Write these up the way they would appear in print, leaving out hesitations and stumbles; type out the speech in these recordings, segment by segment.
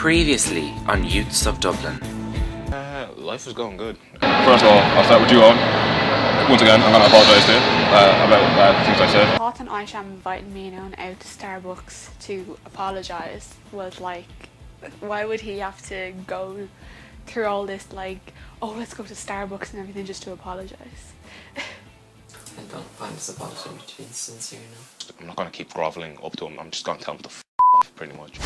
Previously on Youths of Dublin. Life is going good. First of all, I'll start with you, Owen. Once again, I'm going to apologise to you about things I said. I thought that Aiycham inviting me and Eoin out to Starbucks to apologise was like, why would he have to go through all this, like, oh, let's go to Starbucks and everything just to apologise? I don't find this apology to be sincere enough. I'm not going to keep grovelling up to him. I'm just going to tell him to off, pretty much.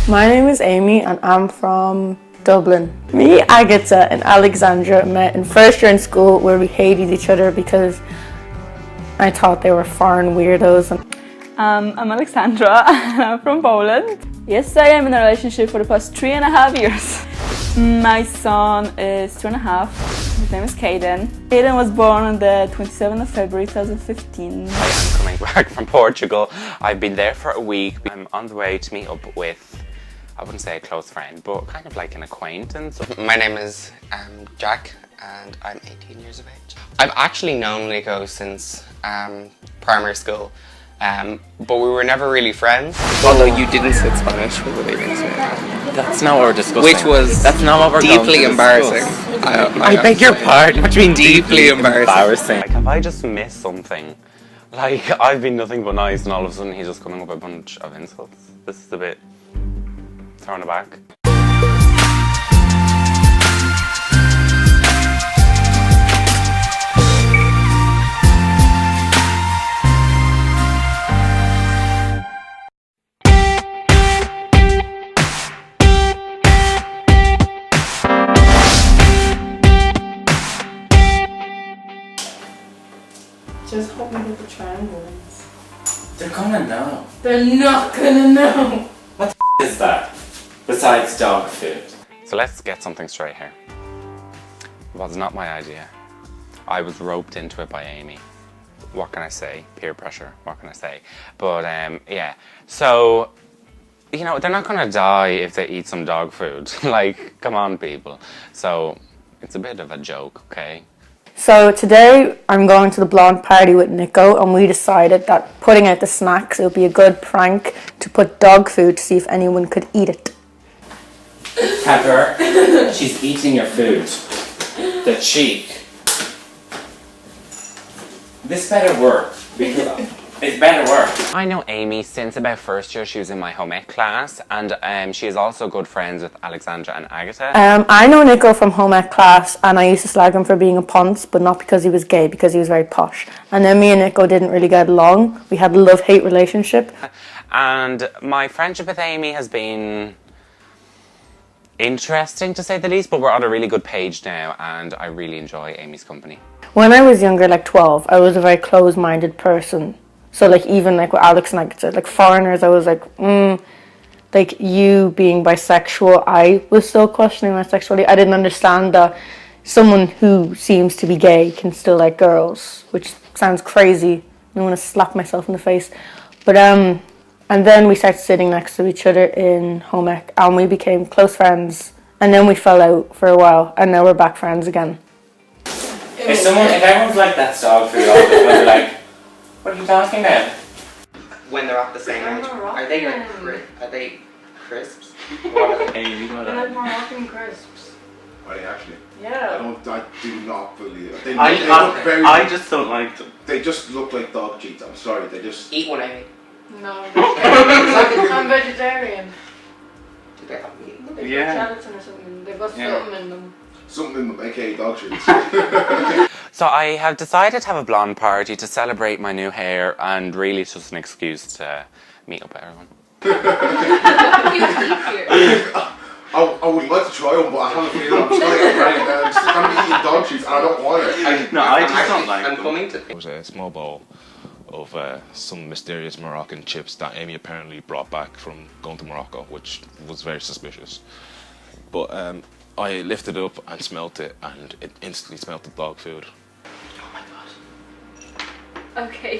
My name is Amy and I'm from Dublin. Me, Agata and Alexandra met in first year in school where we hated each other because I thought they were foreign weirdos. I'm Alexandra and I'm from Poland. Yes, I am in a relationship for the past 3.5 years. My son is 2.5. His name is Caden. Caden was born on the 27th of February 2015. I am coming back from Portugal. I've been there for a week. I'm on the way to meet up with, I wouldn't say a close friend, but kind of like an acquaintance. My name is Jack and I'm 18 years of age. I've actually known Nico since primary school, but we were never really friends. Although you didn't sit Spanish with the babies. That's not what we're discussing. Which was that's not what we're deeply embarrassing. I beg your pardon. What do you mean deeply embarrassing? Like, have I just missed something? Like, I've been nothing but nice and all of a sudden he's just coming up with a bunch of insults. This is a bit thrown aback. Just hope we get the triangles. They're gonna know. They're not gonna know. What the is that? Besides dog food. So let's get something straight here. It was not my idea. I was roped into it by Amy. What can I say? Peer pressure, what can I say? But yeah, so, you know, they're not gonna die if they eat some dog food. Like, come on people. So, it's a bit of a joke, okay? So today I'm going to the blonde party with Nico and we decided that putting out the snacks, it would be a good prank to put dog food to see if anyone could eat it. Pepper, she's eating your food. The cheek. This better work. Because it better work. I know Amy since about first year. She was in my home ec class, and she is also good friends with Alexandra and Agata. I know Nico from home ec class and I used to slag him for being a ponce, but not because he was gay, because he was very posh. And then me and Nico didn't really get along. We had a love-hate relationship. And my friendship with Amy has been interesting to say the least, but we're on a really good page now and I really enjoy Amy's company. When I was younger, like 12, I was a very closed-minded person. So like even like with Alex and Agata, like foreigners, I was like, like you being bisexual, I was still questioning my sexuality. I didn't understand that someone who seems to be gay can still like girls, which sounds crazy. I want to slap myself in the face. But and then we started sitting next to each other in home ec and we became close friends. And then we fell out for a while and now we're back friends again. If everyone's like that dog food all the time, they're like, what are you talking about? When they're at the same age, are they crisps? What are they? Hey, you know I like that. Moroccan crisps. Are they actually? Yeah. I do not believe it. They I look very. I just don't like them. They just look like dog cheats. I'm sorry. They just. Eat one, Amy. No. I'm vegetarian. Do they have meat? They've Yeah. got gelatin or something. They've got something in them. Something in them, aka dog treats. So I have decided to have a blonde party to celebrate my new hair, and really it's just an excuse to meet up with everyone. I would like to try them, but I have a feeling I'm just going to get brain down. I'm going to be eating dog treats and I don't want it. I just don't like I'm them. coming to It was a small bowl of some mysterious Moroccan chips that Amy apparently brought back from going to Morocco, which was very suspicious. But I lifted it up and smelt it, and it instantly smelled of dog food. Oh my god. Okay.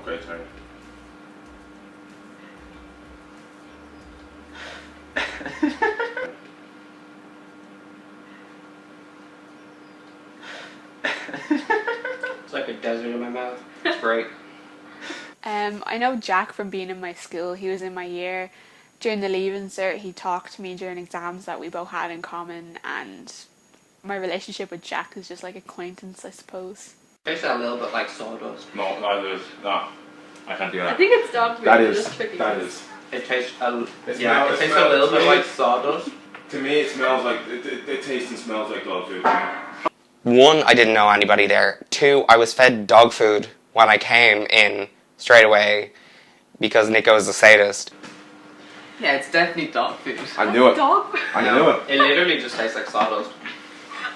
Okay, sorry. It's like a desert in my mouth. It's great. I know Jack from being in my school. He was in my year during the leaving cert, he talked to me during exams that we both had in common, and my relationship with Jack is just like acquaintance, I suppose. Tastes a little bit like sawdust. No, neither is. No, I can't do that. I think it's dog food. That but is. it's tricky. That is. It tastes a It yeah. smells- It tastes smells- a little bit smells- like sawdust. To me, it smells like it tastes and smells like dog food. One, I didn't know anybody there. Two, I was fed dog food when I came in straight away because Nico is a sadist. Yeah, it's definitely dog food. I knew it. Dog food. I knew it. It literally just tastes like sawdust.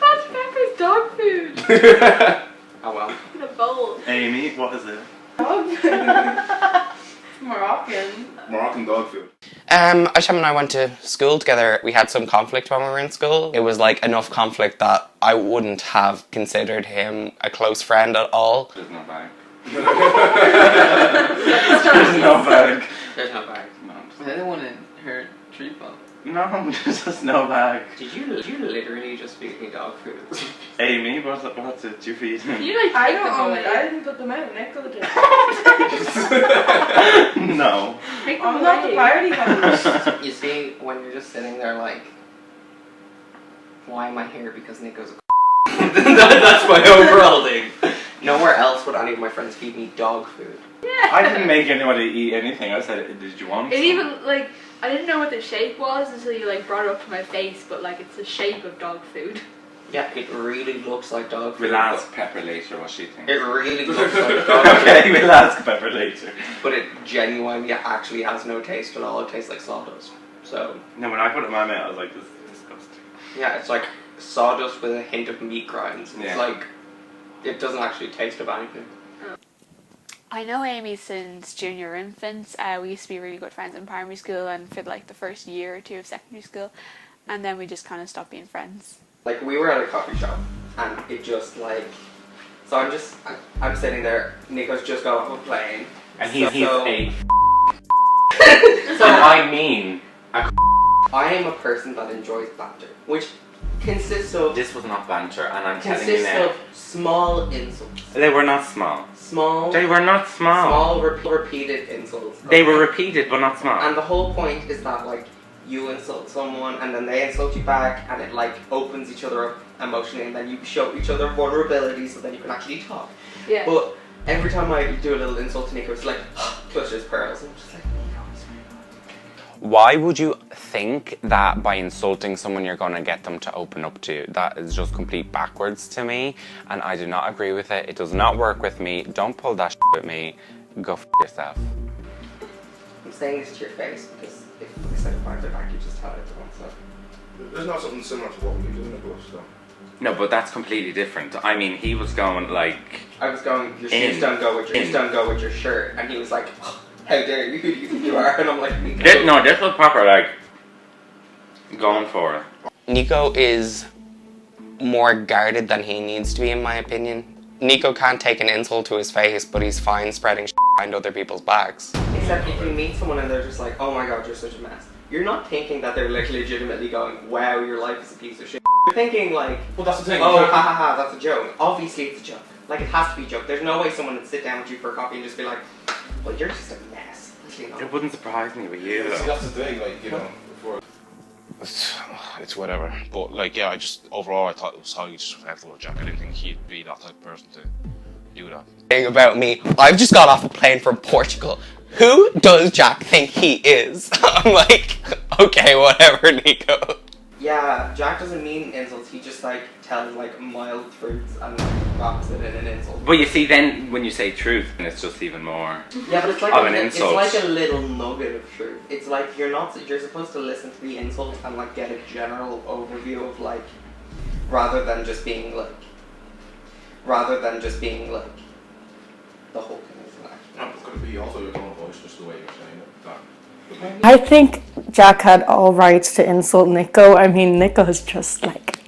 That's Pepper's dog food. Oh well. In a bowl. Amy, what is it? Dog food. It's Moroccan. Moroccan dog food. Aiycham and I went to school together. We had some conflict when we were in school. It was like enough conflict that I wouldn't have considered him a close friend at all. There's no bag. There's no bag. There's no bag. No, Is anyone in her tree pub? no, there's just no bag. Did you literally just feed me dog food? Amy, what's it you feed me? You like I take them don't own away. it. I didn't put them out. Nico did. No. Take them I'm not the away. party host. You see, when you're just sitting there like, why am I here? Because Nico's a That's my overall thing. Nowhere else would any of my friends feed me dog food. I didn't make anybody eat anything. I said, did you want It some? even like I didn't know what the shape was until you like brought it up to my face, but like it's the shape of dog food. Yeah, it really looks like dog food. We'll ask Pepper later what she thinks. It really looks like dog food. Okay, we'll ask Pepper later. But it genuinely actually has no taste at all. It tastes like sawdust. So, No, when I put it in my mouth, I was like, this is disgusting. yeah, it's like sawdust with a hint of meat grinds. It's Yeah. like, it doesn't actually taste of anything. I know Amy since junior infants. We used to be really good friends in primary school and for like the first year or two of secondary school, and then we just kind of stopped being friends. Like, we were at a coffee shop, and it just like, so I'm sitting there, Nico's just got off a plane. And he's so, a so I mean, I am a person that enjoys banter, which consists of this was not banter, and I'm telling you now, small insults. they were not small. Small, They were not small. repeated insults. They were okay? repeated, but not small. And the whole point is that like you insult someone and then they insult you back, and it like opens each other up emotionally, and then you show each other vulnerability so then you can actually talk. Yeah. But every time I do a little insult to Nico, it's like clutches pearls. I'm just like, Nico, he's very good. Why would you think that by insulting someone you're going to get them to open up to you? That is just complete backwards to me, and I do not agree with it. It does not work with me. Don't pull that shit with me. Go f yourself. I'm saying this to your face because if instead of behind their back, you just tell it to them. So. There's not something similar to what we do in the bus, though. No, but that's completely different. I mean, he was going like, I was going, your In. shoes don't go with your In. shoes don't go with your shirt, and he was like, how dare you? Who do you think you are? And I'm like, Nico. this was proper like going for it. Nico is more guarded than he needs to be, in my opinion. Nico can't take an insult to his face, but he's fine spreading behind other people's backs. Except if you meet someone and they're just like, oh my god, you're such a mess. You're not thinking that they're like legitimately going, wow, your life is a piece of shit. You're thinking like, Well, that's the thing. oh, ha ha ha, that's a joke. Obviously it's a joke. Like, it has to be a joke. There's no way someone would sit down with you for a coffee and just be like, well, you're just a mess. You know? It wouldn't surprise me with you See, though. that's the thing, like, you know, before. It's whatever. But like, yeah, I just overall I thought it was highly disrespectful of Jack. I didn't think he'd be that type of person to do that. Thing about me, I've just got off a plane from Portugal. Who does Jack think he is? I'm like, okay, whatever, Nico. Yeah, Jack doesn't mean insults. He just like tells like mild truths and like wraps it in an insult. But you see, then when you say truth, then it's just even more. Yeah, but it's like Of an insult. It's like a little nugget of truth. It's like you're supposed to listen to the insult and like get a general overview of like, rather than just being like the whole thing is like. No, it could be also your tone of voice, just the way you're saying it. That could be. I think Jack had all rights to insult Nico. I mean, Nico is just like...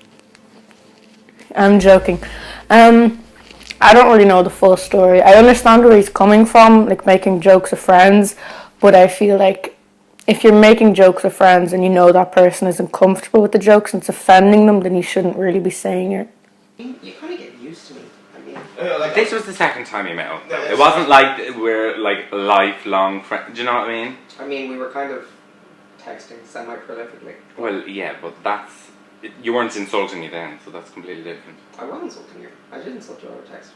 I'm joking. I don't really know the full story. I understand where he's coming from, like making jokes of friends, but I feel like if you're making jokes of friends and you know that person isn't comfortable with the jokes and it's offending them, then you shouldn't really be saying it. You kind of get used to me. I mean, Yeah, like, This was the second time you met him. Yeah, It wasn't like we're like lifelong friends. Do you know what I mean? we were kind of texting semi-prolifically. Well, yeah, but that's... You weren't insulting me then, so that's completely different. I was insulting you. I did insult you over text.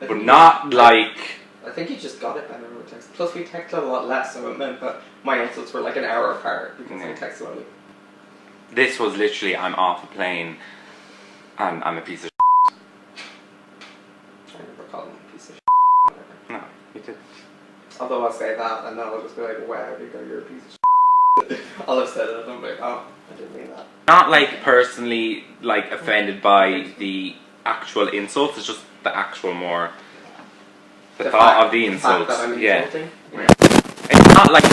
But not like... I think you just got it better over text. Plus, we texted a lot less, so it meant that my insults were like an hour apart because I text slowly. This was literally, I'm off a plane and I'm a piece of I never called him a piece of whatever. No, you did. Although I'll say that, and then I'll just be like, wow, you're a piece of I'll have said it, and I'm like, oh, I didn't mean that. Not like personally like offended by the actual insults, it's just the actual more... The thought of the insults. That I'm yeah. insulting? Yeah. It's not like...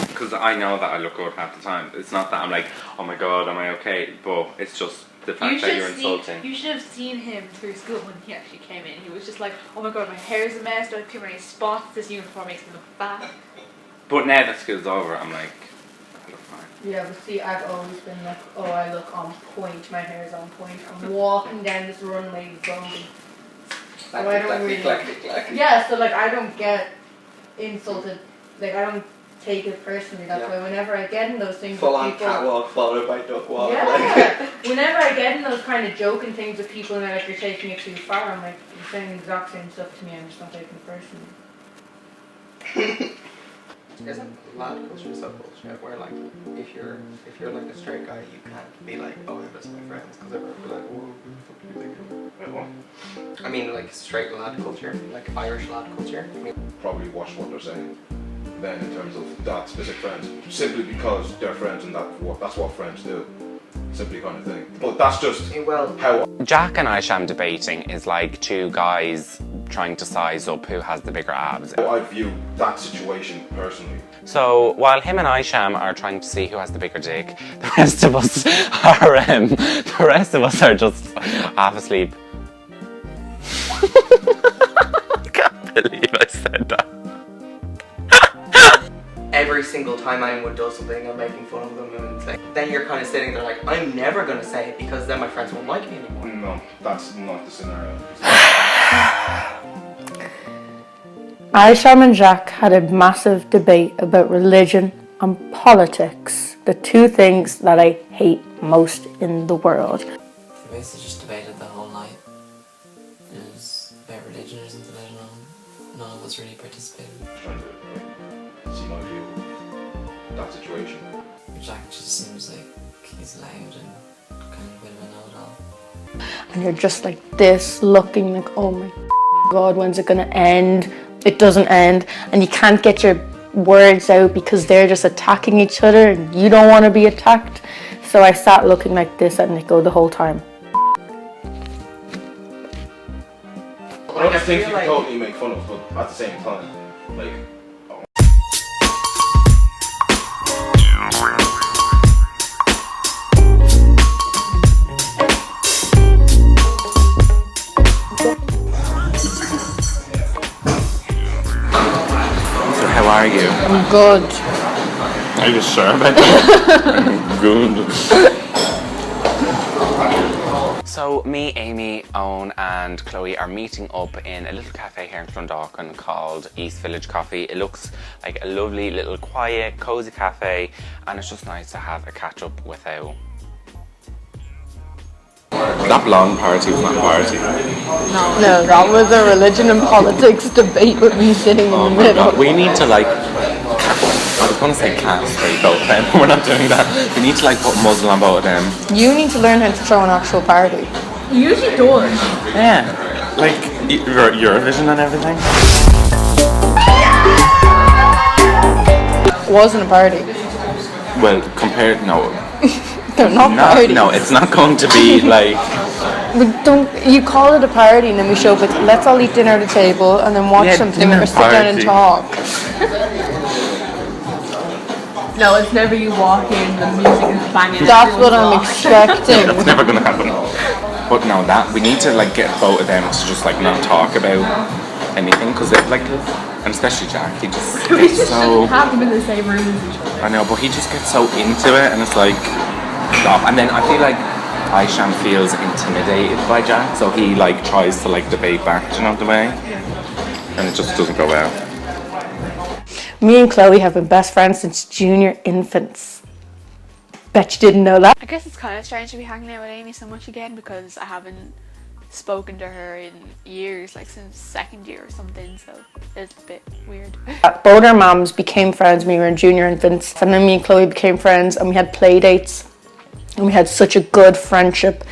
Because I know that I look good half the time. It's not that I'm like, oh my god, am I okay? But it's just the fact that you're insulting. You should have seen him through school when he actually came in. He was just like, oh my god, my hair's a mess, don't have too many spots, this uniform makes me look fat. But now that school's over, I'm like, I look fine. Yeah, but see, I've always been like, oh, I look on point, my hair's on point. I'm walking down this runway slowly. So I don't really... Yeah, so like I don't get insulted, like I don't take it personally, that's why whenever I get in those things full with on people... catwalk followed by duck walk. Yeah, whenever I get in those kind of joking things with people and they're like, you're taking it too far, I'm like, you're saying the exact same stuff to me, I'm just not taking it personally. Isn't lad culture so bullshit where like if you're like a straight guy you can't be like, oh, I'm just my friends, because everyone will be like, whoa, what the fuck are you thinking? I mean like straight lad culture, like Irish lad culture. Probably watch what they're saying then in terms of that specific friends, simply because they're friends and that's what friends do. Simply kind of thing. But that's just how... Jack and Aiycham debating is like two guys trying to size up who has the bigger abs. I view that situation personally. So while him and Aiycham are trying to see who has the bigger dick, the rest of us are just half asleep. I can't believe I said that. Every single time anyone does something, I'm making fun of them, and it's like, then you're kind of sitting there like, I'm never going to say it because then my friends won't like me anymore. No, that's not the scenario. Aiycham and Jack had a massive debate about religion and politics, the two things that I hate most in the world. We basically just debated the whole night. It was about religion or something, I don't know. None of us really participated. Trying to see my view of that situation. Jack just seems like he's loud and kind of a bit of a know-it-all. And you're just like this, looking like, oh my god, when's it gonna end? It doesn't end, and you can't get your words out because they're just attacking each other and you don't want to be attacked. So I sat looking like this at Nico the whole time. I don't think you totally make fun of, but at the same time, like... How are you? I'm good. Are you sure about that? Good. So me, Amy, Eoin and Chloe are meeting up in a little cafe here in Clondalkin called East Village Coffee. It looks like a lovely little quiet, cosy cafe, and it's just nice to have a catch up without. That blonde party was not a party. No, that was a religion and politics debate with me sitting in the middle. God, we need to like, I was going to say castrate both of them, but we're not doing that. We need to like put muzzle on both of them. You need to learn how to throw an actual party. He usually does. Yeah, like Eurovision and everything. Wasn't a party. Well, compared, no. They're not parties. No, it's not going to be like... But don't you call it a party and then we show up with, let's all eat dinner at a table and then watch something or sit down and talk. No, it's never you walk in, the music is banging. That's what I'm expecting. That's never going to happen. But no, that we need to like get both of them to just like not talk about anything, because they like, and especially Jack, he just gets so... have them in the same room as each other. I know, but he just gets so into it, and it's like, stop. And then I feel like Aiycham feels intimidated by Jack, so he like tries to like debate back, do you know the way? And it just doesn't go well. Me and Chloe have been best friends since junior infants. Bet you didn't know that. I guess it's kind of strange to be hanging out with Amy so much again because I haven't spoken to her in years, like since second year or something, so it's a bit weird. Both our mums became friends when we were in junior infants, and then me and Chloe became friends, and we had play dates, and we had such a good friendship.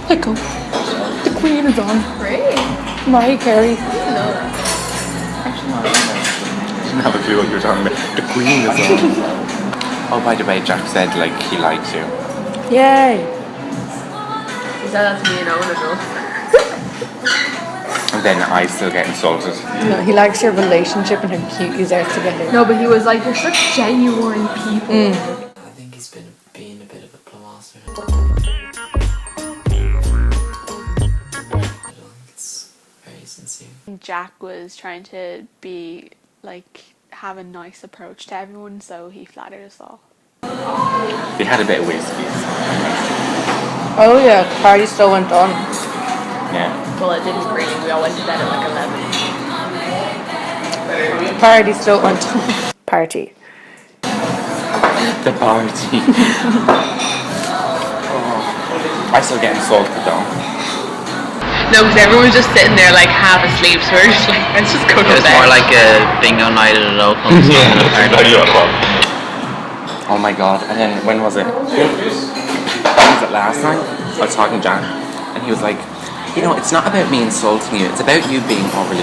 Echo. The Queen is on. Great. Mariah Carey. I didn't have a clue what you were talking about. The Queen is on. Oh, by the way, Jack said like he likes you. Yay. He said that to me and Owen enough. And then I still get insulted. No, he likes your relationship and how cute you are together. No, but he was like, you're such genuine people. I think he's been being a bit of a plummaster. I don't think it's very sincere. Jack was trying to be like have a nice approach to everyone, so he flattered us all. They had a bit of whiskey. Oh yeah, the party still went on. Yeah. Well, it didn't really. We all went to bed at like 11. The party still went on. Party. The party. Oh. I still get insulted though. No, because everyone was just sitting there like half asleep, so we're just like, let's just go to bed. It was more like a bingo night at a local. Oh my god, and then when was it? Was it last night? I was talking to Jack, and he was like, you know, it's not about me insulting you, it's about you being overly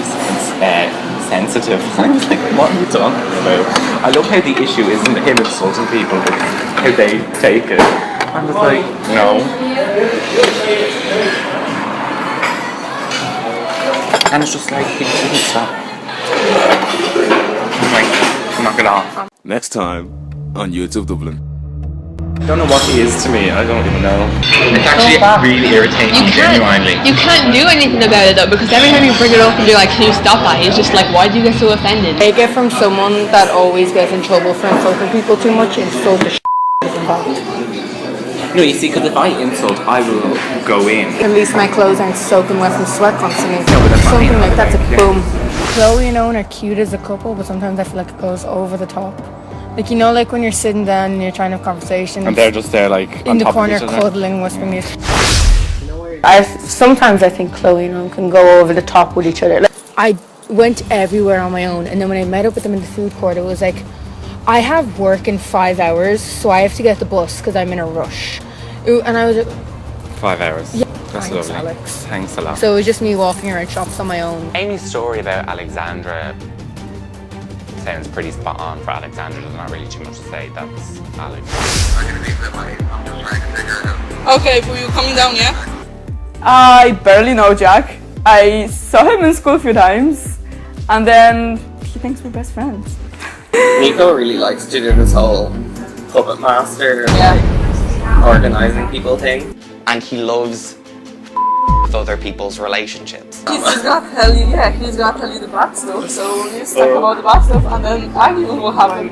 sensitive. I was like, what are you talking about? I love how the issue isn't him insulting people, but how they take it. I was like, no. And it's just like, he didn't stop. I'm like, knock it off. Next time on YouTube Dublin. I don't know what he is to me, I don't even know. It's actually really irritating, genuinely. You can't do anything about it though, because every time you bring it up and you're like, can you stop that? He's just like, why do you get so offended? Take it from someone that always gets in trouble for insulting people too much. Insult the isn't that? No, you see, because if I insult, I will go in. At least my clothes aren't soaking wet from sweat constantly. No, but that's something fine. like that's a boom. Chloe and Owen are cute as a couple, but sometimes I feel like it goes over the top. Like, you know, like when you're sitting down and you're trying to have conversations. And they're just there like in the corner cuddling, whispering it. Sometimes I think Chloe and Owen can go over the top with each other. Like, I went everywhere on my own, and then when I met up with them in the food court, it was like, I have work in 5 hours, so I have to get the bus because I'm in a rush. And I was like, 5 hours. Yeah. That's Thanks, lovely. Alex. Thanks a lot. So it was just me walking around shops on my own. Amy's story about Alexandra sounds pretty spot on for Alexandra. There's not really too much to say. That's Alex. Okay, but you coming down, yeah? I barely know Jack. I saw him in school a few times, and then he thinks we're best friends. Nico really likes to do this whole puppet master, organising people thing. And he loves other people's relationships. He's just got to tell you, he's got to tell you the bad stuff, so you just talk about the bad stuff, and then anyone will have him.